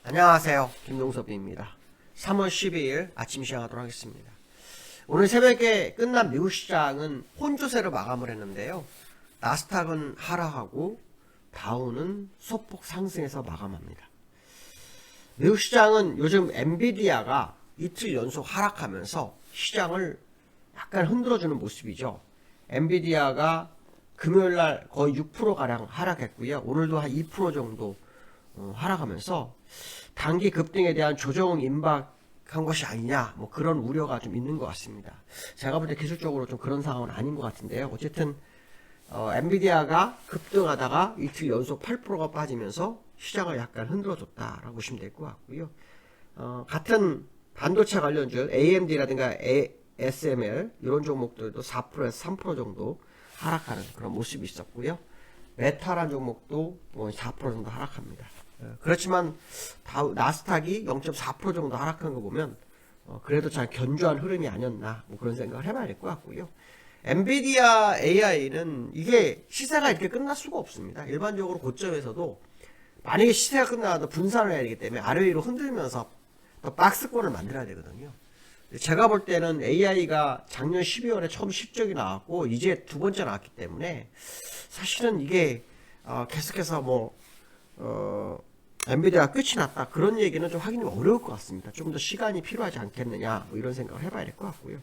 안녕하세요. 김용섭입니다. 3월 12일 아침 시작하도록 하겠습니다. 오늘 새벽에 끝난 미국 시장은 혼조세로 마감을 했는데요. 나스닥은 하락하고 다우는 소폭 상승해서 마감합니다. 미국 시장은 요즘 엔비디아가 이틀 연속 하락하면서 시장을 약간 흔들어주는 모습이죠. 엔비디아가 금요일날 거의 6%가량 하락했고요. 오늘도 한 2% 정도 하락하면서 단기 급등에 대한 조정 임박한 것이 아니냐, 뭐 그런 우려가 좀 있는 것 같습니다. 제가 볼 때 기술적으로 좀 그런 상황은 아닌 것 같은데요. 어쨌든 엔비디아가 급등하다가 이틀 연속 8%가 빠지면서 시장을 약간 흔들어줬다라고 보시면 될 것 같고요. 같은 반도체 관련주 AMD라든가 ASML 이런 종목들도 4%에서 3% 정도 하락하는 그런 모습이 있었고요. 메타란 종목도 4% 정도 하락합니다. 그렇지만 나스닥이 0.4% 정도 하락한 거 보면 그래도 잘 견조한 흐름이 아니었나, 뭐 그런 생각을 해봐야 될 것 같고요. 엔비디아 AI는 이게 시세가 이렇게 끝날 수가 없습니다. 일반적으로 고점에서도 만약에 시세가 끝나도 분산을 해야 되기 때문에 아래 위로 흔들면서 또 박스권을 만들어야 되거든요. 제가 볼 때는 AI가 작년 12월에 처음 실적이 나왔고 이제 두 번째 나왔기 때문에 사실은 이게 계속해서 엔비디아가 끝이 났다 그런 얘기는 좀 확인이 어려울 것 같습니다. 좀 더 시간이 필요하지 않겠느냐, 뭐 이런 생각을 해봐야 될 것 같고요.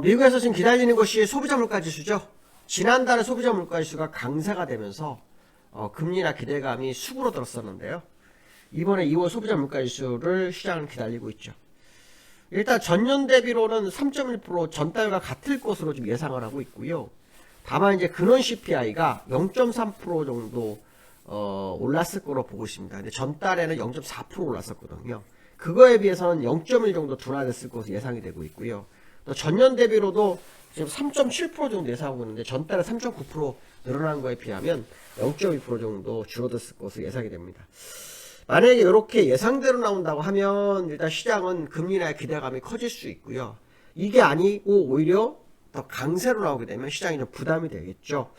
미국에서 지금 기다리는 것이 소비자 물가 지수죠. 지난달에 소비자 물가 지수가 강세가 되면서 금리나 기대감이 수그러 들었었는데요. 이번에 2월 소비자 물가 지수를 시장은 기다리고 있죠. 일단 전년 대비로는 3.1% 전달과 같을 것으로 좀 예상을 하고 있고요. 다만 이제 근원 CPI가 0.3% 정도 올랐을 거로 보고 있습니다. 근데 전달에는 0.4% 올랐었거든요. 그거에 비해서는 0.1 정도 둔화됐을 것으로 예상이 되고 있고요. 또 전년 대비로도 지금 3.7% 정도 예상하고 있는데 전달에 3.9% 늘어난 거에 비하면 0.2% 정도 줄어들었을 것으로 예상이 됩니다. 만약에 이렇게 예상대로 나온다고 하면 일단 시장은 금리나 기대감이 커질 수 있고요. 이게 아니고 오히려 더 강세로 나오게 되면 시장이 좀 부담이 되겠죠.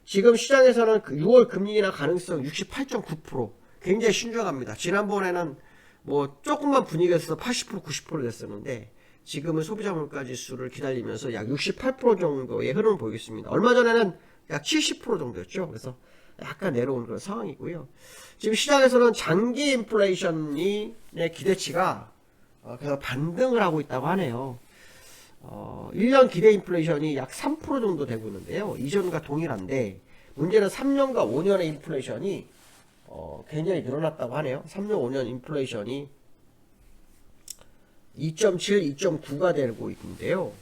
지금 시장에서는 6월 금리 인하 가능성 68.9%, 굉장히 신중합니다. 지난번에는 뭐 조금만 분위기가 있어서 80%, 90% 됐었는데 지금은 소비자 물가 지수를 기다리면서 약 68% 정도의 흐름을 보이겠습니다. 얼마 전에는 약 70% 정도였죠. 그래서 약간 내려오는 그런 상황이고요. 지금 시장에서는 장기 인플레이션의 기대치가 계속 반등을 하고 있다고 하네요. 1년 기대 인플레이션이 약 3% 정도 되고 있는데요. 이전과 동일한데 문제는 3년과 5년의 인플레이션이 굉장히 늘어났다고 하네요. 3년, 5년 인플레이션이 2.7, 2.9가 되고 있는데요.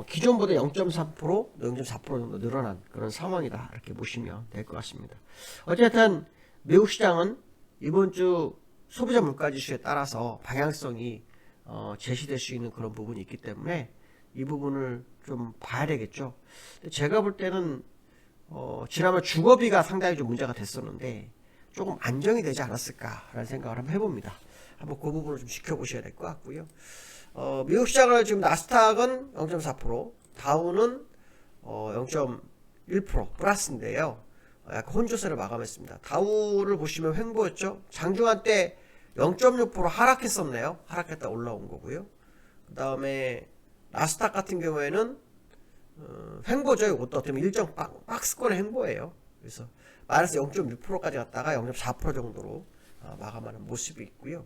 기존보다 0.4%, 0.4% 정도 늘어난 그런 상황이다, 이렇게 보시면 될 것 같습니다. 어쨌든 미국 시장은 이번 주 소비자 물가지수에 따라서 방향성이 제시될 수 있는 그런 부분이 있기 때문에 이 부분을 좀 봐야 되겠죠. 제가 볼 때는 지난번 주거비가 상당히 좀 문제가 됐었는데 조금 안정이 되지 않았을까라는 생각을 한번 해봅니다. 한번 그 부분을 좀 지켜보셔야 될 것 같고요. 미국 시장을 지금 나스닥은 0.4%, 다우는 0.1% 플러스인데요. 약간 혼조세를 마감했습니다. 다우를 보시면 횡보였죠. 장중한 때 0.6% 하락했었네요. 하락했다 올라온 거고요. 그 다음에 나스닥 같은 경우에는 횡보죠. 이것도 어떻게 보면 일정 박스권의 횡보예요. 그래서 마이너스 0.6%까지 갔다가 0.4% 정도로 마감하는 모습이 있고요.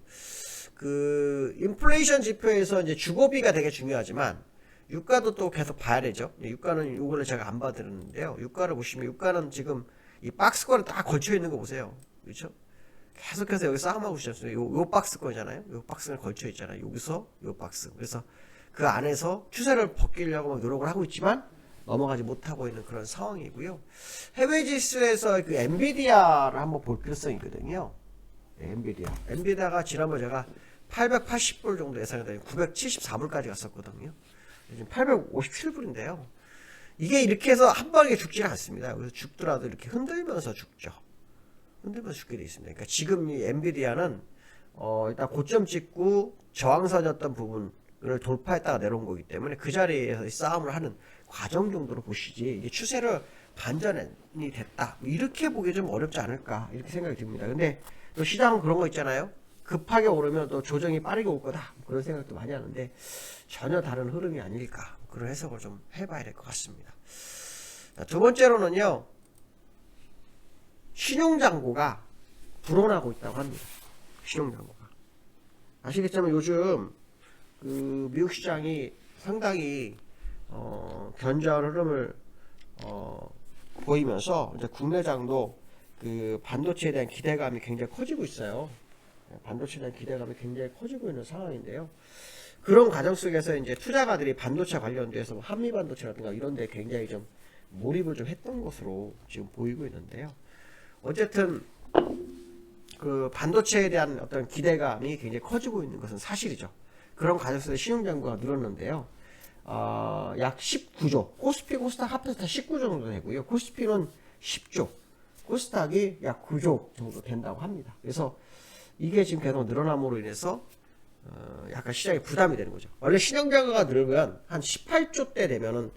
그 인플레이션 지표에서 이제 주거비가 되게 중요하지만 유가도 또 계속 봐야 되죠. 유가는 요거를 제가 안 봐드렸는데요. 유가를 보시면 유가는 지금 이 박스권에 딱 걸쳐 있는 거 보세요. 그렇죠? 계속해서 여기 싸움하고 있었어요. 요 박스권이잖아요. 요 박스권 걸쳐 있잖아요. 여기서 요 박스. 그래서 그 안에서 추세를 벗기려고 노력을 하고 있지만 넘어가지 못하고 있는 그런 상황이고요. 해외 지수에서 그 엔비디아를 한번 볼 필요성이 있거든요. 네, 엔비디아가 지난번 제가 880불 정도 예상했더니 974불까지 갔었거든요. 지금 857불인데요. 이게 이렇게 해서 한 방에 죽지는 않습니다. 여기서 죽더라도 이렇게 흔들면서 죽죠. 흔들면서 죽게 되어 있습니다. 그러니까 지금 이 엔비디아는 일단 고점 찍고 저항선이었던 부분을 돌파했다가 내려온 거기 때문에 그 자리에서 싸움을 하는 과정 정도로 보시지 이게 추세를 반전이 됐다. 이렇게 보기 좀 어렵지 않을까 이렇게 생각이 듭니다. 근데 또 시장은 그런 거 있잖아요. 급하게 오르면 또 조정이 빠르게 올 거다. 그런 생각도 많이 하는데 전혀 다른 흐름이 아닐까. 그런 해석을 좀 해봐야 될 것 같습니다. 자, 두 번째로는요. 신용장고가 불어나고 있다고 합니다. 신용장고가. 아시겠지만 요즘 그 미국 시장이 상당히 견조한 흐름을 보이면서 이제 국내장도 그 반도체에 대한 기대감이 굉장히 커지고 있어요. 반도체에 대한 기대감이 굉장히 커지고 있는 상황인데요. 그런 과정 속에서 이제 투자가들이 반도체 관련돼서 한미 반도체라든가 이런 데 굉장히 좀 몰입을 좀 했던 것으로 지금 보이고 있는데요. 어쨌든 그 반도체에 대한 어떤 기대감이 굉장히 커지고 있는 것은 사실이죠. 그런 과정 속에서 신용장고가 늘었는데요. 약 19조, 코스피 코스닥 합해서 다 19조 정도 되고요. 코스피는 10조, 코스닥이 약 9조 정도 된다고 합니다. 그래서 이게 지금 계속 늘어남으로 인해서 약간 시장에 부담이 되는 거죠. 원래 신용장고가 늘으면 한 18조 때 되면은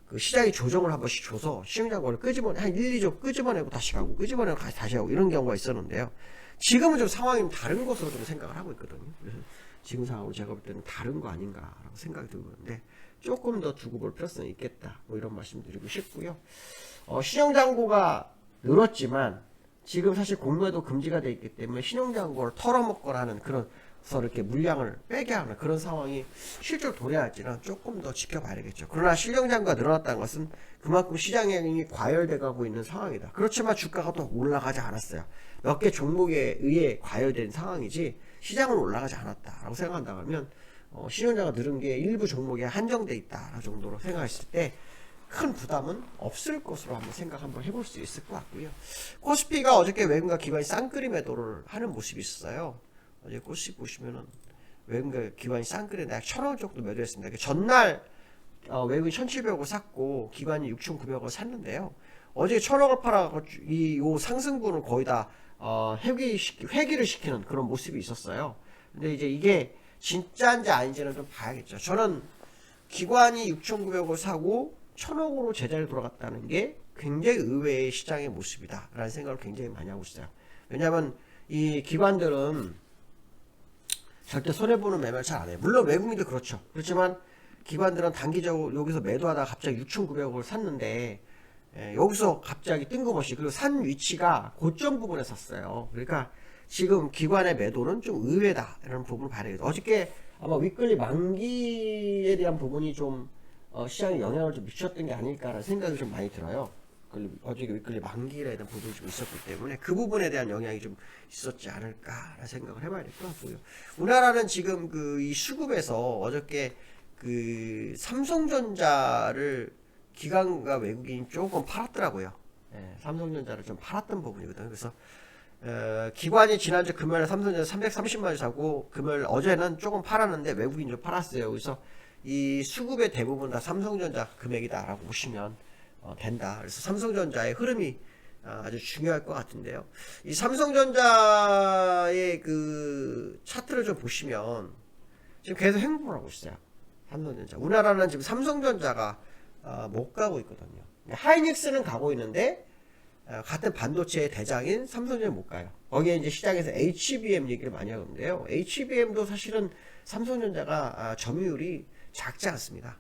그 시장이 조정을 한 번씩 줘서 신용장고를 한 1, 2조 끄집어내고 다시 가고 끄집어내고 다시 하고 이런 경우가 있었는데요. 지금은 좀 상황이 다른 것으로 좀 생각을 하고 있거든요. 그래서 지금 상황으로 제가 볼 때는 다른 거 아닌가라고 생각이 들는데 조금 더 두고 볼 필요성이 있겠다. 뭐 이런 말씀 드리고 싶고요. 신용장고가 늘었지만 지금 사실 공매도 금지가 되어 있기 때문에 신용장고를 털어먹거나 하는 그런 그래서 이렇게 물량을 빼게 하는 그런 상황이 실제로 도래할지는 조금 더 지켜봐야 되겠죠. 그러나 신용장고가 늘어났다는 것은 그만큼 시장이 과열돼 가고 있는 상황이다. 그렇지만 주가가 또 올라가지 않았어요. 몇 개 종목에 의해 과열된 상황이지 시장은 올라가지 않았다라고 생각한다면 신용장고가 늘은 게 일부 종목에 한정돼 있다 정도로 생각했을 때 큰 부담은 없을 것으로 한번 생각 한번 해볼 수 있을 것 같고요. 코스피가 어저께 외국인과 기관이 쌍끌이 매도를 하는 모습이 있었어요. 어제 코스피 보시면은 외국인과 기관이 쌍끌이 약 1,000원 정도 매도했습니다. 전날 외국인 1,700원 샀고 기관이 6,900원 샀는데요. 어제 1,000원을 팔아 이 상승분을 거의 다 회귀를 시키는 그런 모습이 있었어요. 근데 이제 이게 진짜인지 아닌지는 좀 봐야겠죠. 저는 기관이 6,900원 사고 1,000억으로 제자리로 돌아갔다는 게 굉장히 의외의 시장의 모습이다 라는 생각을 굉장히 많이 하고 있어요. 왜냐하면 이 기관들은 절대 손해보는 매매를 잘 안 해요. 물론 외국인도 그렇죠. 그렇지만 기관들은 단기적으로 여기서 매도하다가 갑자기 6,900억을 샀는데 여기서 갑자기 뜬금없이 그리고 산 위치가 고점 부분에 샀어요. 그러니까 지금 기관의 매도는 좀 의외다라는 부분을 봐야 되겠죠. 어저께 아마 윗끌리 만기에 대한 부분이 좀 시장에 영향을 좀 미쳤던 게 아닐까라는 생각이 좀 많이 들어요. 어저께 윗끌리 만기에 대한 부분이 좀 있었기 때문에 그 부분에 대한 영향이 좀 있었지 않을까라는 생각을 해봐야 될 것 같고요. 우리나라는 지금 이 수급에서 어저께 그 삼성전자를 기관과 외국인이 조금 팔았더라고요. 삼성전자를 좀 팔았던 부분이거든요. 그래서 기관이 지난주 금요일에 삼성전자 330만원 사고 금요일 어제는 조금 팔았는데 외국인이 좀 팔았어요. 그래서 이 수급의 대부분 다 삼성전자 금액이다라고 보시면 된다. 그래서 삼성전자의 흐름이 아주 중요할 것 같은데요. 이 삼성전자의 그 차트를 좀 보시면 지금 계속 행보를 하고 있어요. 삼성전자. 우리나라는 지금 삼성전자가 못 가고 있거든요. 하이닉스는 가고 있는데 같은 반도체의 대장인 삼성전자 못 가요. 거기에 이제 시장에서 HBM 얘기를 많이 하는데요. HBM도 사실은 삼성전자가 점유율이 작지 않습니다.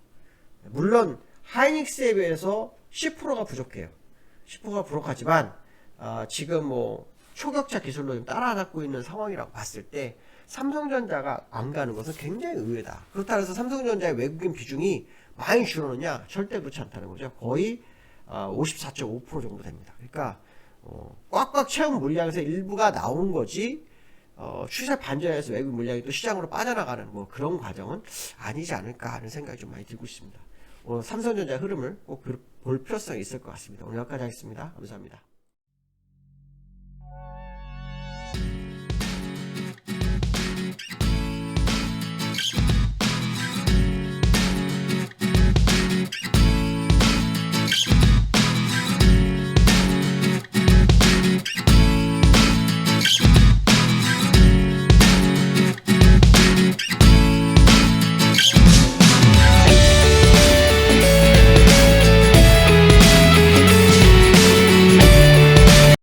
물론 하이닉스에 비해서 10%가 부족해요. 10%가 부족하지만 지금 뭐 초격차 기술로 좀 따라잡고 있는 상황이라고 봤을 때 삼성전자가 안 가는 것은 굉장히 의외다. 그렇다고 해서 삼성전자의 외국인 비중이 많이 줄어드냐? 절대 그렇지 않다는 거죠. 거의 54.5% 정도 됩니다. 그러니까 꽉꽉 채운 물량에서 일부가 나온 거지 추세 반전해서 외국 물량이 또 시장으로 빠져나가는 뭐 그런 과정은 아니지 않을까 하는 생각이 좀 많이 들고 있습니다. 삼성전자 흐름을 꼭 볼 필요성이 있을 것 같습니다. 오늘 여기까지 하겠습니다. 감사합니다.